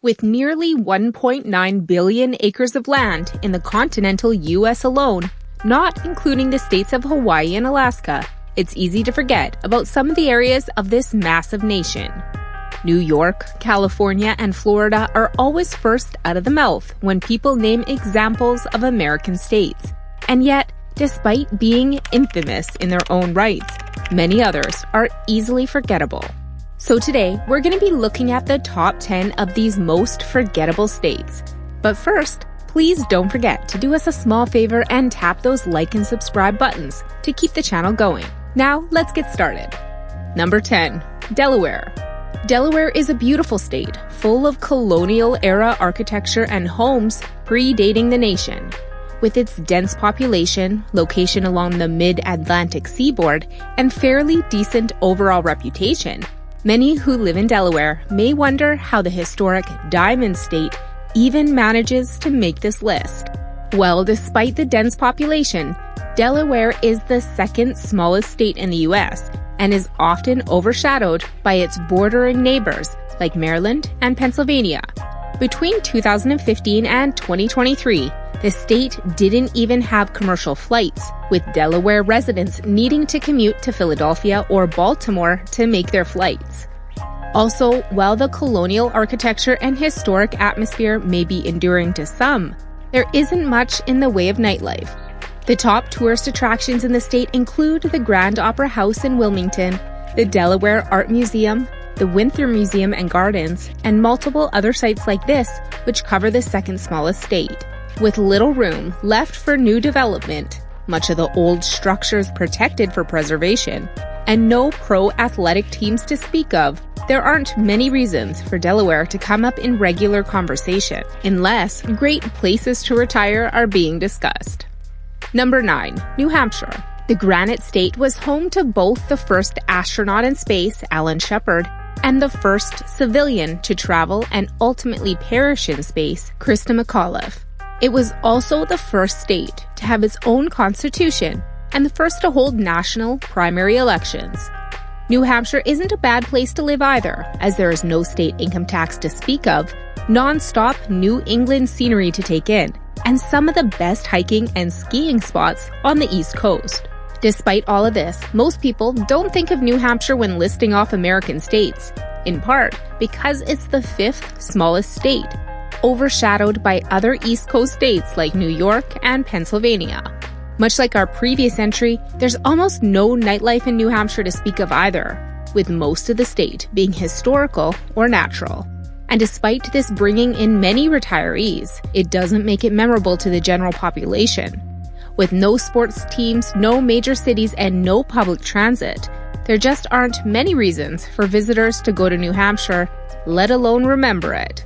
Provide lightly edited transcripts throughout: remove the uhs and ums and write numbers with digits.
With nearly 1.9 billion acres of land in the continental U.S. alone, not including the states of Hawaii and Alaska, it's easy to forget about some of the areas of this massive nation. New York, California, and Florida are always first out of the mouth when people name examples of American states. And yet, despite being infamous in their own rights, many others are easily forgettable. So today, we're going to be looking at the top 10 of these most forgettable states. But first, please don't forget to do us a small favor and tap those like and subscribe buttons to keep the channel going. Now, let's get started. Number 10. Delaware. Delaware is a beautiful state, full of colonial-era architecture and homes predating the nation. With its dense population, location along the mid-Atlantic seaboard, and fairly decent overall reputation, many who live in Delaware may wonder how the historic Diamond State even manages to make this list. Well, despite the dense population, Delaware is the second smallest state in the U.S. and is often overshadowed by its bordering neighbors like Maryland and Pennsylvania. Between 2015 and 2023, the state didn't even have commercial flights, with Delaware residents needing to commute to Philadelphia or Baltimore to make their flights. Also, while the colonial architecture and historic atmosphere may be enduring to some, there isn't much in the way of nightlife. The top tourist attractions in the state include the Grand Opera House in Wilmington, the Delaware Art Museum, the Winthrop Museum and Gardens, and multiple other sites like this, which cover the second smallest state. With little room left for new development, much of the old structures protected for preservation, and no pro-athletic teams to speak of, there aren't many reasons for Delaware to come up in regular conversation, unless great places to retire are being discussed. Number 9. New Hampshire. The Granite State was home to both the first astronaut in space, Alan Shepard, and the first civilian to travel and ultimately perish in space, Krista McAuliffe. It was also the first state to have its own constitution and the first to hold national primary elections. New Hampshire isn't a bad place to live either, as there is no state income tax to speak of, non-stop New England scenery to take in, and some of the best hiking and skiing spots on the East Coast. Despite all of this, most people don't think of New Hampshire when listing off American states, in part because it's the fifth smallest state, overshadowed by other East Coast states like New York and Pennsylvania. Much like our previous entry, there's almost no nightlife in New Hampshire to speak of either, with most of the state being historical or natural. And despite this bringing in many retirees, it doesn't make it memorable to the general population. With no sports teams, no major cities, and no public transit, there just aren't many reasons for visitors to go to New Hampshire, let alone remember it.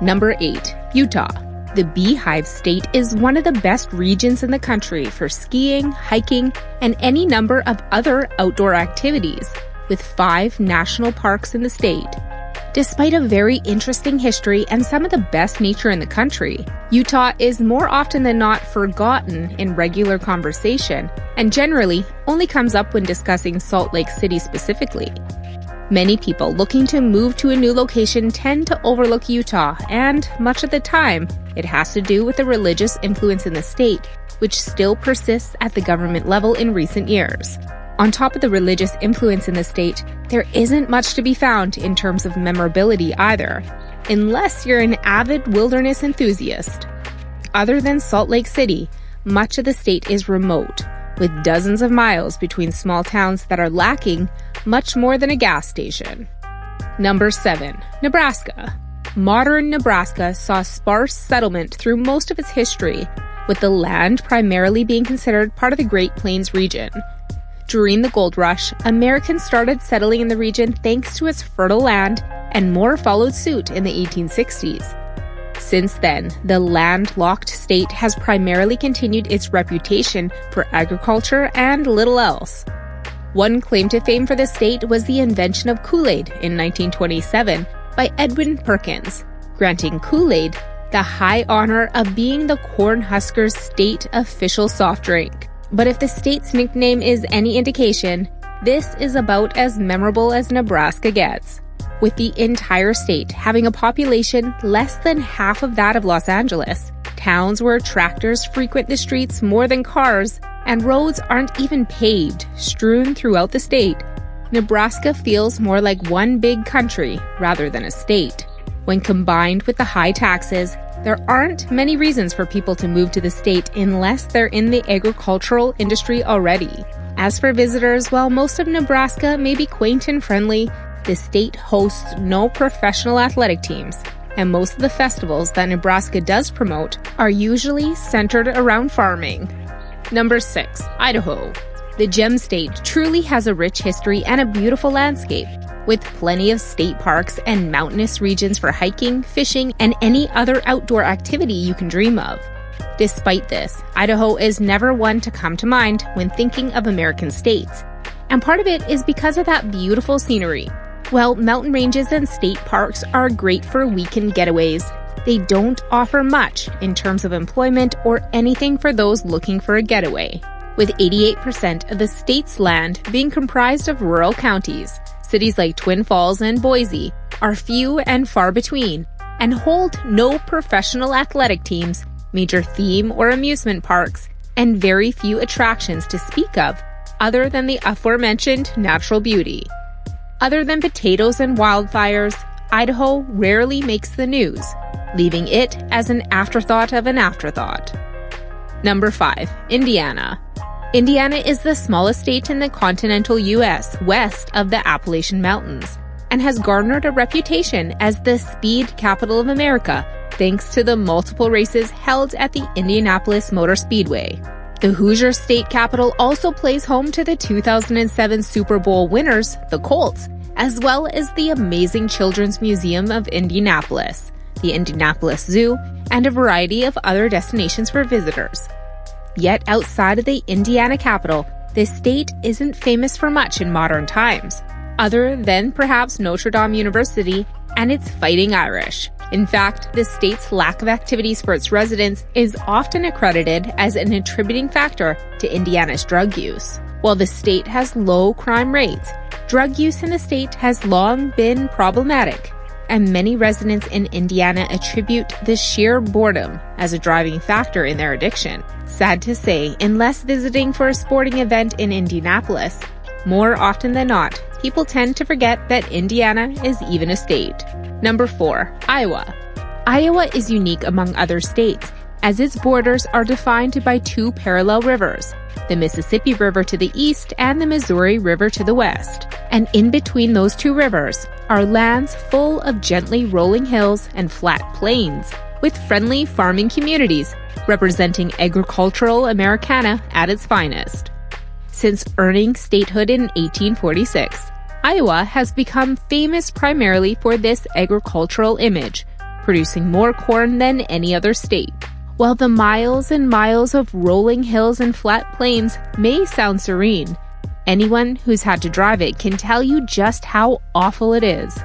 Number 8. Utah. The Beehive State is one of the best regions in the country for skiing, hiking, and any number of other outdoor activities, with 5 national parks in the state. Despite a very interesting history and some of the best nature in the country, Utah is more often than not forgotten in regular conversation and generally only comes up when discussing Salt Lake City specifically. Many people looking to move to a new location tend to overlook Utah, and much of the time, it has to do with the religious influence in the state, which still persists at the government level in recent years. On top of the religious influence in the state, there isn't much to be found in terms of memorability either, unless you're an avid wilderness enthusiast. Other than Salt Lake City, much of the state is remote, with dozens of miles between small towns that are lacking much more than a gas station. Number 7. Nebraska. Modern Nebraska saw sparse settlement through most of its history, with the land primarily being considered part of the Great Plains region. During the gold rush, Americans started settling in the region thanks to its fertile land, and more followed suit in the 1860s. Since then, the landlocked state has primarily continued its reputation for agriculture and little else. One claim to fame for the state was the invention of Kool-Aid in 1927 by Edwin Perkins, granting Kool-Aid the high honor of being the Cornhuskers' state official soft drink. But if the state's nickname is any indication, this is about as memorable as Nebraska gets. With the entire state having a population less than half of that of Los Angeles, towns where tractors frequent the streets more than cars, and roads aren't even paved, strewn throughout the state, Nebraska feels more like one big country rather than a state. When combined with the high taxes, there aren't many reasons for people to move to the state unless they're in the agricultural industry already. As for visitors, while most of Nebraska may be quaint and friendly, the state hosts no professional athletic teams, and most of the festivals that Nebraska does promote are usually centered around farming. Number 6. Idaho. The Gem State truly has a rich history and a beautiful landscape, with plenty of state parks and mountainous regions for hiking, fishing, and any other outdoor activity you can dream of. Despite this, Idaho is never one to come to mind when thinking of American states, and part of it is because of that beautiful scenery. While mountain ranges and state parks are great for weekend getaways, they don't offer much in terms of employment or anything for those looking for a getaway. With 88% of the state's land being comprised of rural counties, cities like Twin Falls and Boise are few and far between and hold no professional athletic teams, major theme or amusement parks, and very few attractions to speak of other than the aforementioned natural beauty. Other than potatoes and wildfires, Idaho rarely makes the news, leaving it as an afterthought of an afterthought. Number 5. Indiana. Indiana is the smallest state in the continental U.S. west of the Appalachian Mountains and has garnered a reputation as the speed capital of America thanks to the multiple races held at the Indianapolis Motor Speedway. The Hoosier State Capitol also plays home to the 2007 Super Bowl winners, the Colts, as well as the amazing Children's Museum of Indianapolis, the Indianapolis Zoo, and a variety of other destinations for visitors. Yet outside of the Indiana capital, this state isn't famous for much in modern times, other than perhaps Notre Dame University and its Fighting Irish. In fact, the state's lack of activities for its residents is often accredited as an attributing factor to Indiana's drug use. While the state has low crime rates, drug use in the state has long been problematic, and many residents in Indiana attribute the sheer boredom as a driving factor in their addiction. Sad to say, unless visiting for a sporting event in Indianapolis, more often than not, people tend to forget that Indiana is even a state. Number 4. Iowa. Iowa is unique among other states, as its borders are defined by two parallel rivers, the Mississippi River to the east and the Missouri River to the west. And in between those two rivers are lands full of gently rolling hills and flat plains, with friendly farming communities representing agricultural Americana at its finest. Since earning statehood in 1846, Iowa has become famous primarily for this agricultural image, producing more corn than any other state. While the miles and miles of rolling hills and flat plains may sound serene, anyone who's had to drive it can tell you just how awful it is.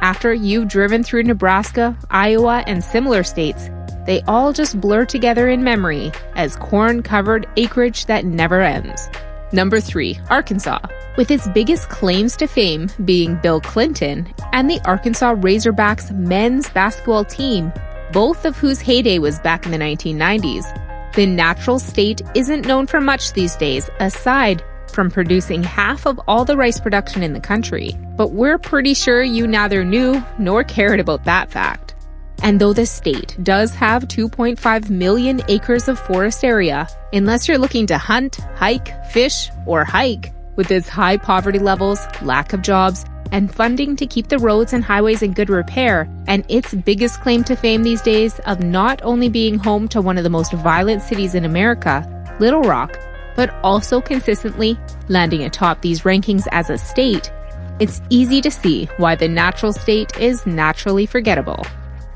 After you've driven through Nebraska, Iowa, and similar states, they all just blur together in memory as corn-covered acreage that never ends. Number 3. Arkansas. With its biggest claims to fame being Bill Clinton and the Arkansas Razorbacks men's basketball team, both of whose heyday was back in the 1990s, the natural state isn't known for much these days aside from producing half of all the rice production in the country. But we're pretty sure you neither knew nor cared about that fact. And though the state does have 2.5 million acres of forest area, unless you're looking to hunt, hike, fish, or hike, with its high poverty levels, lack of jobs, and funding to keep the roads and highways in good repair, and its biggest claim to fame these days of not only being home to one of the most violent cities in America, Little Rock, but also consistently landing atop these rankings as a state, it's easy to see why the natural state is naturally forgettable.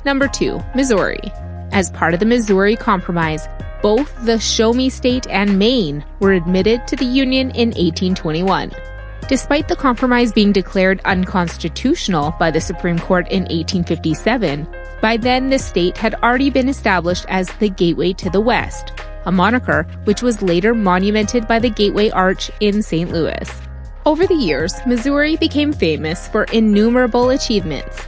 Number 2. Missouri. As part of the Missouri Compromise, both the Show Me State and Maine were admitted to the Union in 1821. Despite the compromise being declared unconstitutional by the Supreme Court in 1857, by then the state had already been established as the Gateway to the West, a moniker which was later monumented by the Gateway Arch in St. Louis. Over the years, Missouri became famous for innumerable achievements.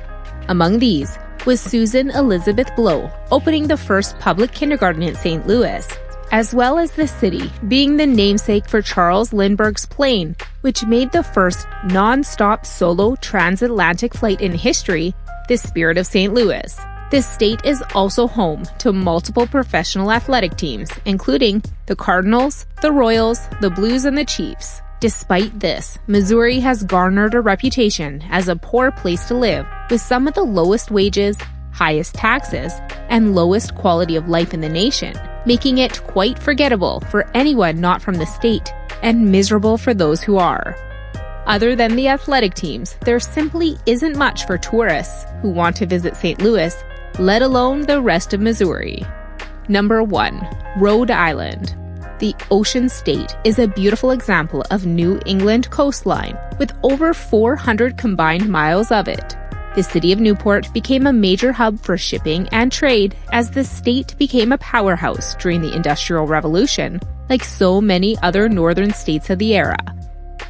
Among these was Susan Elizabeth Blow opening the first public kindergarten in St. Louis, as well as the city being the namesake for Charles Lindbergh's plane, which made the first non-stop solo transatlantic flight in history, the Spirit of St. Louis. This state is also home to multiple professional athletic teams, including the Cardinals, the Royals, the Blues, and the Chiefs. Despite this, Missouri has garnered a reputation as a poor place to live, with some of the lowest wages, highest taxes, and lowest quality of life in the nation, making it quite forgettable for anyone not from the state, and miserable for those who are. Other than the athletic teams, there simply isn't much for tourists who want to visit St. Louis, let alone the rest of Missouri. Number 1. Rhode Island. The Ocean State is a beautiful example of New England coastline, with over 400 combined miles of it. The city of Newport became a major hub for shipping and trade as the state became a powerhouse during the Industrial Revolution, like so many other northern states of the era.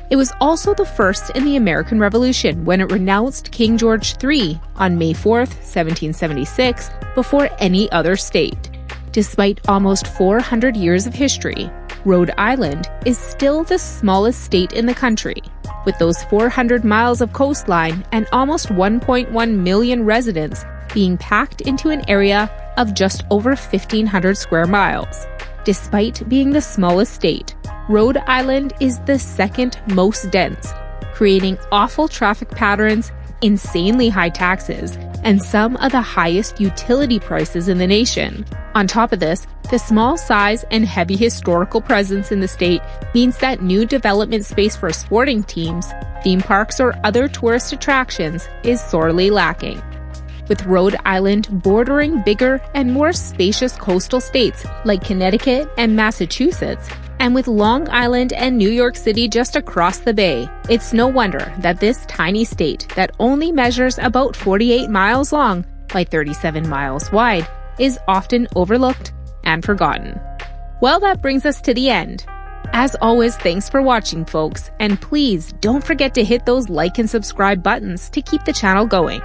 It was also the first in the American Revolution when it renounced King George III on May 4, 1776, before any other state. Despite almost 400 years of history, Rhode Island is still the smallest state in the country, with those 400 miles of coastline and almost 1.1 million residents being packed into an area of just over 1,500 square miles. Despite being the smallest state, Rhode Island is the second most dense, creating awful traffic patterns, insanely high taxes, and some of the highest utility prices in the nation. On top of this, the small size and heavy historical presence in the state means that new development space for sporting teams, theme parks, or other tourist attractions is sorely lacking. With Rhode Island bordering bigger and more spacious coastal states like Connecticut and Massachusetts, and with Long Island and New York City just across the bay, it's no wonder that this tiny state that only measures about 48 miles long by 37 miles wide is often overlooked and forgotten. Well, that brings us to the end. As always, thanks for watching, folks, and please don't forget to hit those like and subscribe buttons to keep the channel going.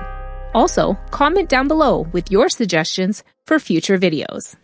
Also, comment down below with your suggestions for future videos.